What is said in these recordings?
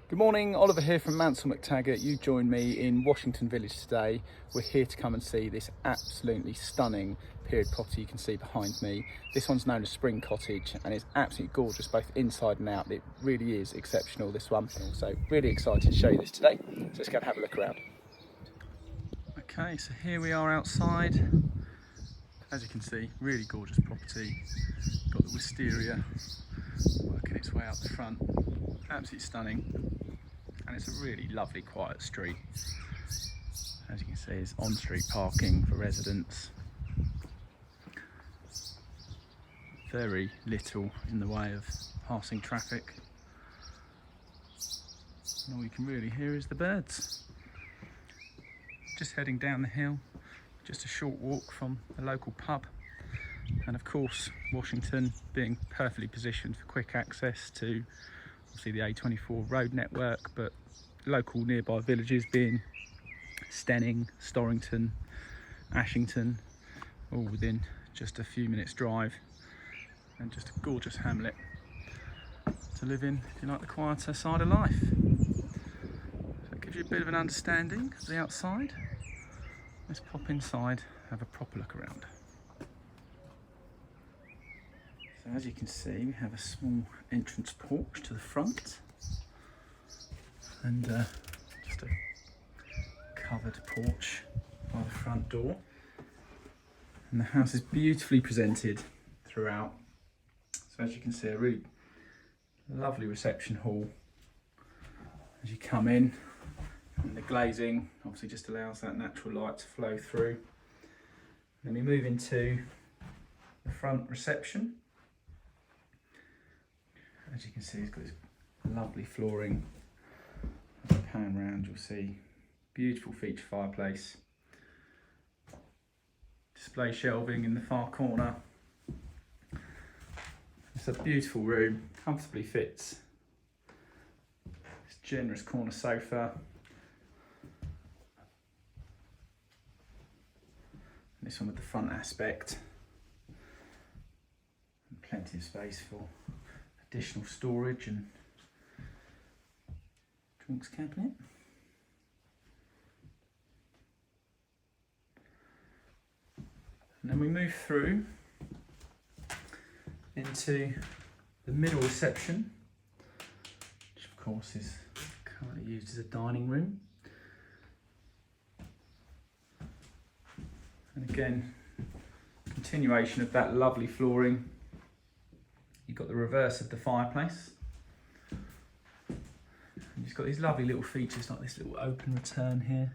Good morning, Oliver here from Mansell McTaggart. You join me in Washington Village today. We're here to come and see this absolutely stunning period property you can see behind me. This one's known as Spring Cottage and it's absolutely gorgeous both inside and out. It really is exceptional, this one. So really excited to show you this today. So let's go and have a look around. Okay, so here we are outside. As you can see, really gorgeous property. Got the wisteria working its way out the front. Absolutely stunning. And it's a really lovely quiet street. As you can see, it's on-street parking for residents. Very little in the way of passing traffic. And all you can really hear is the birds. Just heading down the hill, just a short walk from the local pub. And of course, Washington being perfectly positioned for quick access to obviously the A24 road network, but local nearby villages being Stenning, Storrington, Ashington, all within just a few minutes drive, and just a gorgeous hamlet to live in if you like the quieter side of life. So it gives you a bit of an understanding of the outside. Let's pop inside, have a proper look around. So as you can see, we have a small entrance porch to the front and just a covered porch by the front door. And the house is beautifully presented throughout. So as you can see, a really lovely reception hall as you come in, and the glazing obviously just allows that natural light to flow through. Then we move into the front reception. As you can see, it's got this lovely flooring. As I pan round, you'll see beautiful feature fireplace, display shelving in the far corner. It's a beautiful room, comfortably fits this generous corner sofa. And this one with the front aspect, and plenty of space for additional storage and drinks cabinet. And then we move through into the middle reception, which of course is currently used as a dining room. And again, continuation of that lovely flooring. You've got the reverse of the fireplace. And it's got these lovely little features like this little open return here.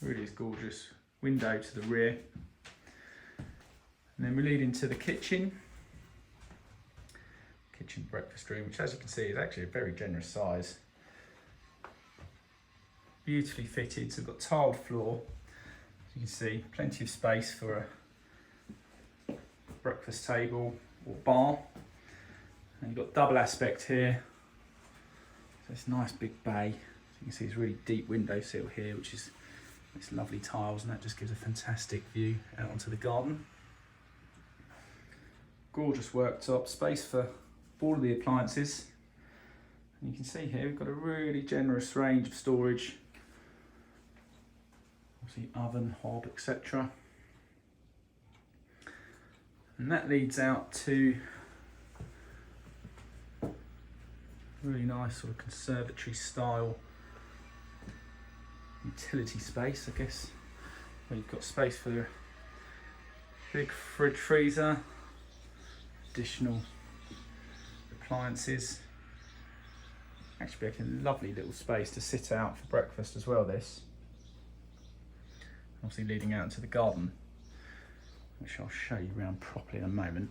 Really is gorgeous. Window to the rear. And then we lead into the kitchen. Kitchen breakfast room, which as you can see is actually a very generous size. Beautifully fitted, so we've got tiled floor. As you can see, plenty of space for a breakfast table or bar. And you've got double aspect here. So this nice big bay. So you can see this really deep windowsill here, which is this lovely tiles, and that just gives a fantastic view out onto the garden. Gorgeous worktop, space for all of the appliances. And you can see here we've got a really generous range of storage. Obviously oven, hob, etc. And that leads out to really nice sort of conservatory style utility space, I guess, where you've got space for a big fridge freezer, additional appliances. Actually a lovely little space to sit out for breakfast as well, this. Obviously leading out into the garden, which I'll show you around properly in a moment.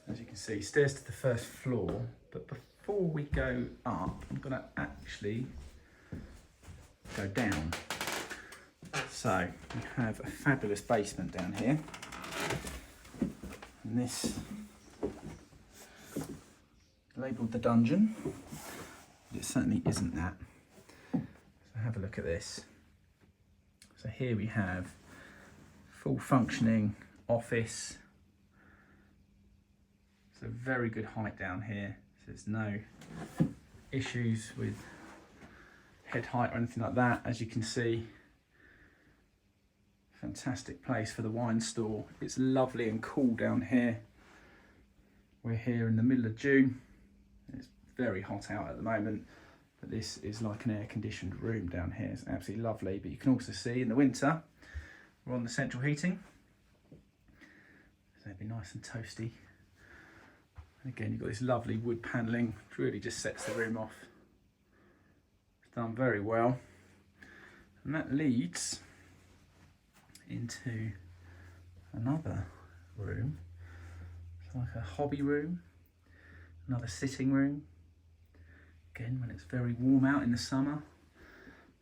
As you can see, stairs to the first floor, but before we go up, I'm going to actually go down. So we have a fabulous basement down here, and this labelled the dungeon, but it certainly isn't that. So have a look at this. So here we have full functioning office. It's a very good height down here, so there's no issues with head height or anything like that. As you can see, fantastic place for the wine store. It's lovely and cool down here. We're here in the middle of June. It's very hot out at the moment, but this is like an air-conditioned room down here. It's absolutely lovely. But you can also see in the winter we're on the central heating, so it'd be nice and toasty. And again, you've got this lovely wood panelling, which really just sets the room off. It's done very well, and that leads into another room. It's like a hobby room, another sitting room. Again, when it's very warm out in the summer,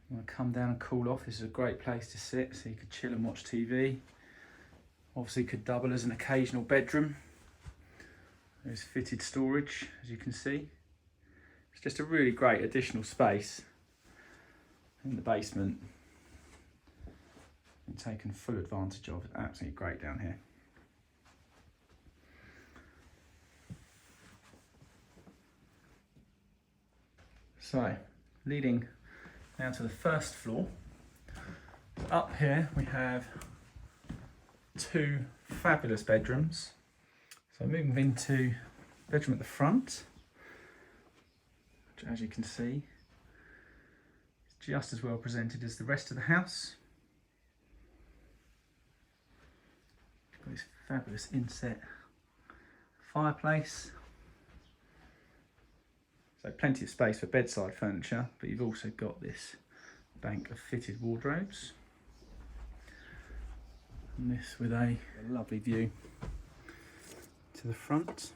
you want to come down and cool off. This is a great place to sit, so you could chill and watch TV. Obviously could double as an occasional bedroom. There's fitted storage, as you can see. It's just a really great additional space in the basement. And taken full advantage of. It's absolutely great down here. So, leading now to the first floor. Up here we have two fabulous bedrooms. So moving into bedroom at the front, which, as you can see, is just as well presented as the rest of the house. Got this fabulous inset fireplace. So plenty of space for bedside furniture, but you've also got this bank of fitted wardrobes. And this with a lovely view to the front.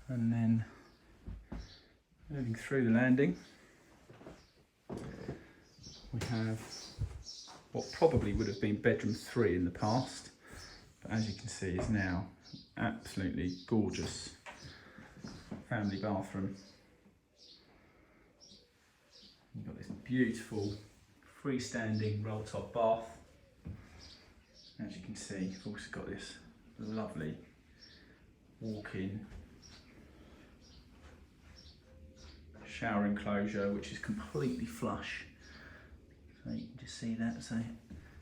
And then moving through the landing, we have what probably would have been bedroom 3 in the past, but as you can see is now absolutely gorgeous family bathroom. You've got this beautiful freestanding roll top bath. As you can see, you've also got this lovely walk-in shower enclosure, which is completely flush. So you can just see that, so it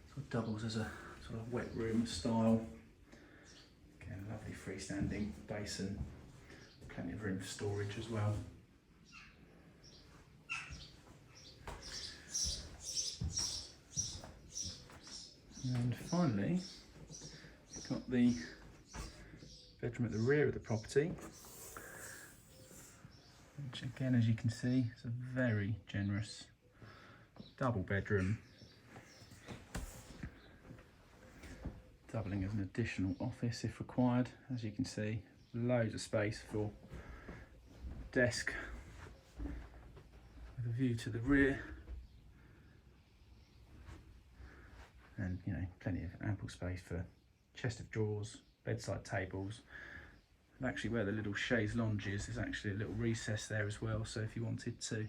sort of doubles as a sort of wet room style. Again, lovely freestanding basin, plenty of room for storage as well. And finally, we've got the bedroom at the rear of the property, which again, as you can see, is a very generous double bedroom, doubling as an additional office if required. As you can see, loads of space for desk with a view to the rear, and plenty of ample space for chest of drawers, bedside tables. And actually, where the little chaise lounge is, there's actually a little recess there as well, so if you wanted to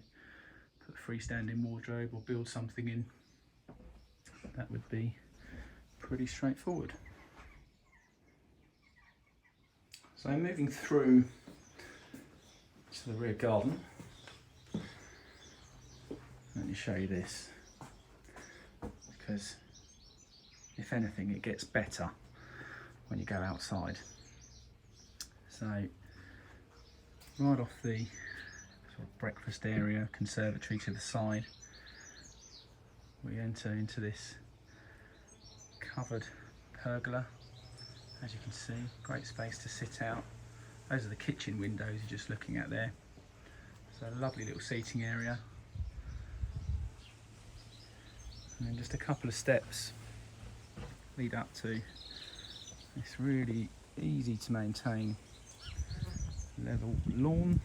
put a freestanding wardrobe or build something in, that would be pretty straightforward. So moving through to the rear garden, let me show you this, because if anything it gets better when you go outside. So right off the sort of breakfast area, conservatory to the side, we enter into this covered pergola. As you can see, great space to sit out. Those are the kitchen windows you're just looking at there. So a lovely little seating area. And then just a couple of steps lead up to this really easy to maintain level lawn.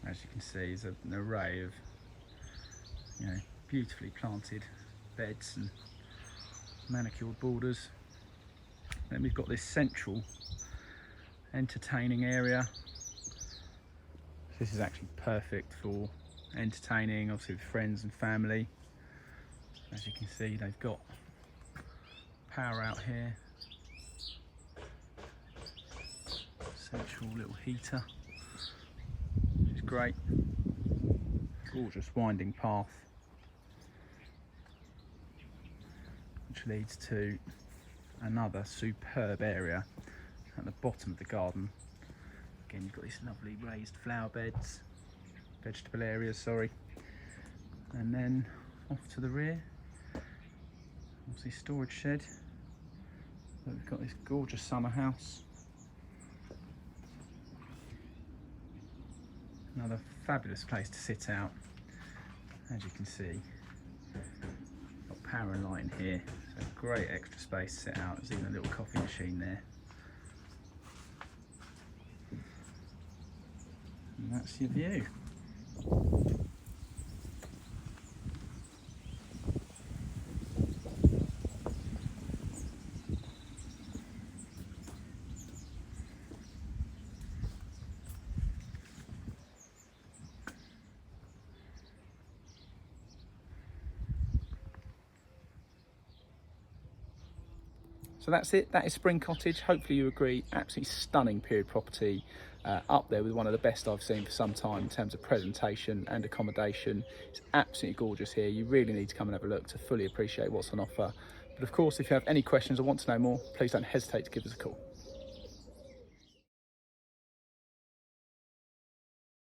As you can see, there's an array of beautifully planted beds and manicured borders. Then we've got this central entertaining area. This is actually perfect for entertaining, obviously with friends and family. As you can see, they've got power out here. Central little heater, which is great. Gorgeous winding path, which leads to another superb area at the bottom of the garden. Again, you've got these lovely raised flower beds, vegetable areas, sorry. And then off to the rear, obviously storage shed. So we've got this gorgeous summer house. Another fabulous place to sit out. As you can see, got power and light in here, so great extra space to sit out. There's even a little coffee machine there. And that's your view. So that's it, that is Spring Cottage. Hopefully you agree, absolutely stunning period property, up there with one of the best I've seen for some time in terms of presentation and accommodation. It's absolutely gorgeous here. You really need to come and have a look to fully appreciate what's on offer. But of course, if you have any questions or want to know more, please don't hesitate to give us a call.